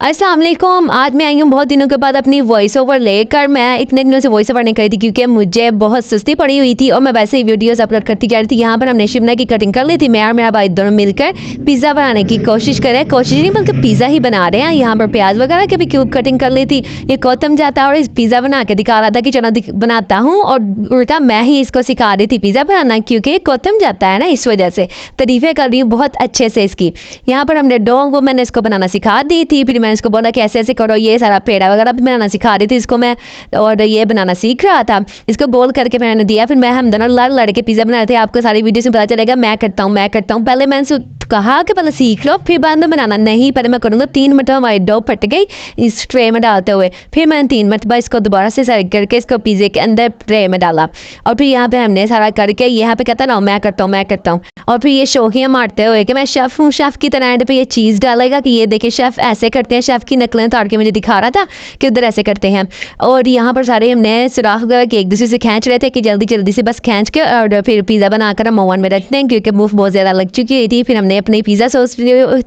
अस्सलाम वालेकुम। आज मैं आई हूँ बहुत दिनों के बाद अपनी वॉइस ओवर लेकर। मैं इतने दिनों से वॉइस ओवर नहीं करी थी क्योंकि मुझे बहुत सुस्ती पड़ी हुई थी और मैं वैसे ही वीडियोस अपलोड करती जा रही थी। यहाँ पर हमने शिमला की कटिंग कर ली थी। मैं और मेरा भाई दोनों मिलकर पिज़्ज़ा बनाने की कोशिश करें। कोशिश नहीं बल्कि पिज़्ज़ा ही बना रहे हैं। यहाँ पर प्याज वगैरह के भी क्यूब कटिंग कर ली थी। ये गौतम जाता और इस पिज़्ज़ा बना के दिखा रहा था कि चलो बनाता हूँ, और उल्टा मैं ही इसको सिखा रही थी पिज़्ज़ा बनाना क्योंकि गौतम जाता है ना, इस वजह से तारीफें कर रही हूँ बहुत अच्छे से इसकी। यहाँ पर हमने डो वो मैंने इसको बनाना सिखा दी थी। फिर मैंने इसको बोला कि ऐसे ऐसे करो। ये सारा पेड़ा वगैरह भी बनाना सिखा रही थी इसको मैं, और ये बनाना सीख रहा था। इसको बोल करके मैंने दिया। फिर हम दोनों लड़ के पिज़्ज़ा बना रहे थे। आपको सारी वीडियो से पता चलेगा मैं करता हूँ। पहले मैंने कहा कि पहले सीख लो फिर बाद में बनाना। नहीं, पहले मैं करूँगा। 3 मिनट हमारी डो फट गई इस ट्रे में डालते हुए। फिर मैंने 3 मिनट इसको दोबारा से सर्व करके इसको पिज़्ज़े के अंदर ट्रे में डाला। और फिर यहाँ पे हमने सारा करके यहाँ पे कहता ना मैं करता हूँ। और फिर ये शौकियाँ मारते हुए कि मैं शेफ़ हूँ, शेफ़ की तरह एंड पे ये चीज़ डालेगा कि ये देखिए शेफ़ ऐसे करते हैं। शेफ़ की नकलें ताड़ के मुझे दिखा रहा था कि उधर ऐसे करते हैं। और यहाँ पर सारे हमने सुराख वगैरह के एक दूसरे से खींच रहे थे कि जल्दी से बस खींच के और फिर पिज़्ज़ा बनाकर हम ओवन में रखते हैं क्योंकि भूख बहुत ज़्यादा लग चुकी थी। फिर हमने अपनी पिज़्ज़ा सॉस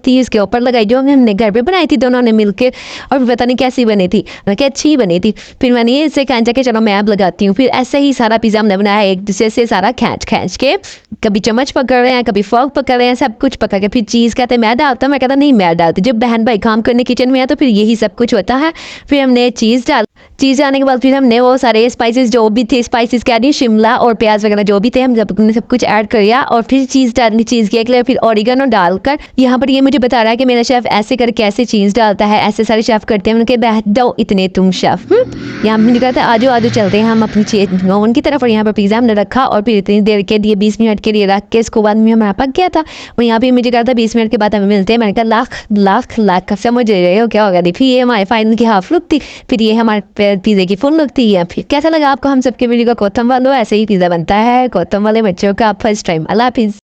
थी उसके ऊपर लगाई जो हमने घर पे बनाई थी दोनों ने मिलकर, और पता नहीं कैसी बनी थी, कि अच्छी बनी थी। फिर मैंने इसे खींचा के चलो मैं अब लगाती हूँ। फिर ऐसे ही सारा पिज़्ज़ा हमने बनाया एक दूसरे से सारा खींच के, कभी चम्मच पकड़ रहे हैं, कभी फोर्क पकड़ रहे हैं, सब कुछ पकड़ के। फिर चीज़ कहते हैं मैं डालता हूँ, मैं कहता नहीं मैं डालती। जब बहन भाई काम करने किचन में है तो फिर यही सब कुछ होता है। फिर हमने चीज़ डालने के बाद फिर हमने वो सारे स्पाइसेस जो भी थे, स्पाइसेस कह रही शिमला और प्याज वगैरह जो भी थे, हम सब कुछ ऐड कर दिया। और फिर चीज़ डालनी, चीज़ के लिए फिर ऑरिगेनो डालकर। यहाँ पर ये मुझे बता रहा है कि मेरा शेफ़ ऐसे करके ऐसे चीज़ डालता है, ऐसे सारे शेफ़ करते हैं। उनके बैठ दो इतने तुम शेफ़। यहाँ पर मुझे कहता है आजो चलते हैं हम अपनी ओवन की तरफ। और यहाँ पर पिज़्ज़ा हमने रखा और फिर इतनी देर के लिए 20 मिनट के लिए रख के इसको बाद में हमारा पक गया था। और यहाँ पे मुझे कहा था 20 मिनट के बाद हमें मिलते हैं। मैंने कहा लाख समझ रहे हो क्या होगा। फिर ये हमारे फाइनल की हाफ लुक थी, फिर ये हमारे पिज़्ज़े की फुल लुक थी। फिर कैसा लगा आपको हम सबके वीडियो का? गौतम वालों ऐसे ही पिज़्ज़ा बनता है गौतम वाले बच्चों का फर्स्ट टाइम। अल्लाह हाफिज़।